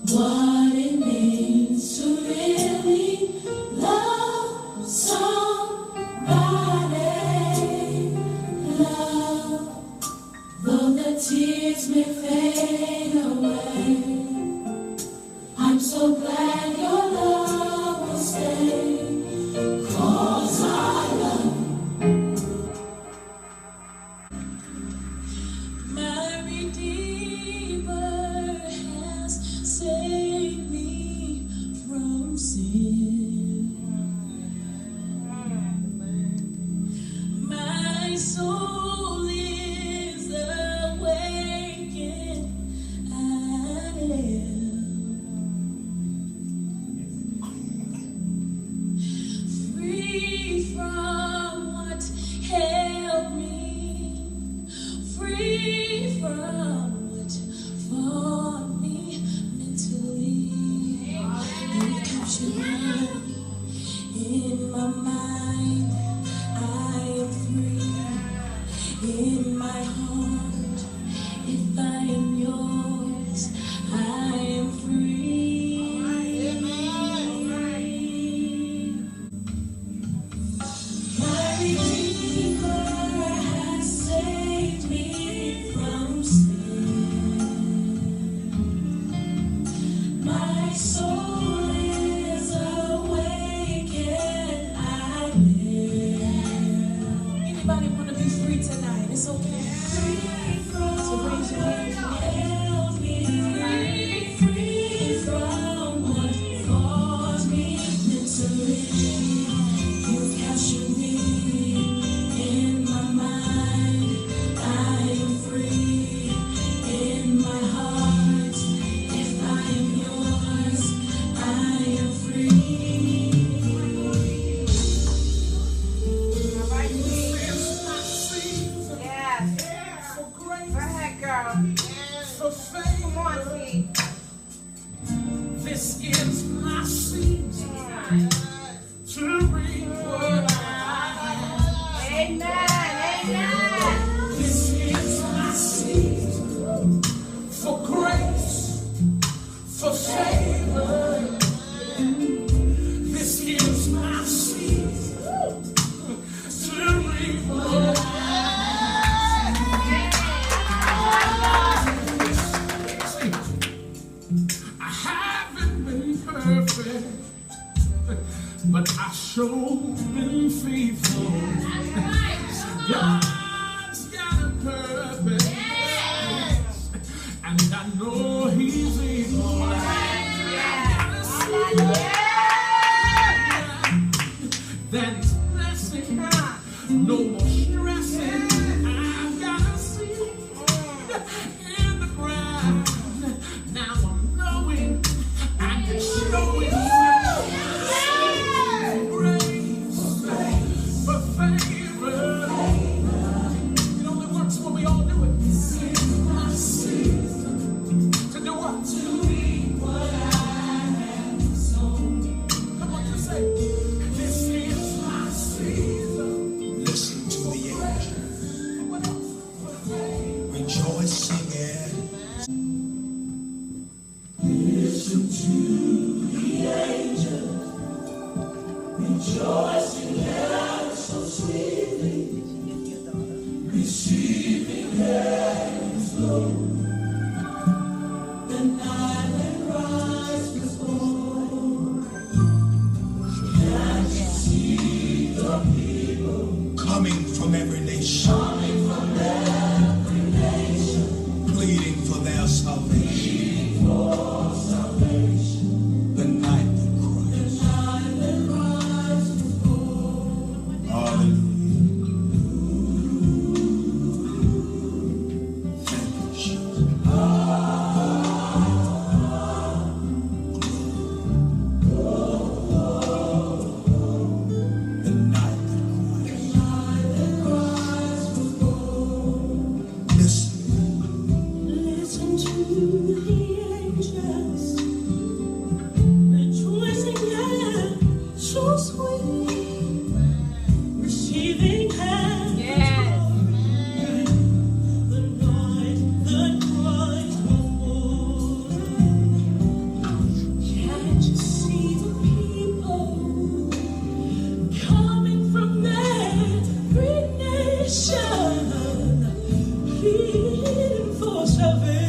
what it means to really love somebody. Love, though the tears may fade away. I'm so glad your love will stay. 'Cause I love my Redeemer has saved me from sin. My soul is awakened. I am free from what held me, free from what fought me mentally. You captured me in my mind. I am free in my heart. If I am yours, I am free. My Redeemer has saved me from sin. My soul is awakened. I live. Anybody want to be free tonight? It's okay. So raise your hands. Help me. Free from what caused me mentally. You captured me in my mind. I am free in my heart. If I am yours, I am free. All right, yeah. Go ahead, girl. Come on, T. This is my season to reap what I have. Amen. Amen. This is my season for grace, for favor. This is my season to reap what I have. See, I haven't been perfect, but I sure been faithful. God's got a purpose, and I know He's able. That He's blessing, no more stressing. I've got a seed in the ground. Now I'm knowing I can show it. Grace, for favor. It only works when we all do it. To do what? To reap what I have sown. Come on, just say, this is my season. Listen to the angel. What else? For favor. Rejoice, sing it. Listen to the angel, rejoicing heaven so sweetly, receiving heaven's glory. The night that rise before, can't you see the people Coming from every nation, coming from every nation, pleading for their salvation. for salvation? The night that cries. Night that rise before. Hallelujah. Thank you, Jesus. The night that cries. pleading for salvation.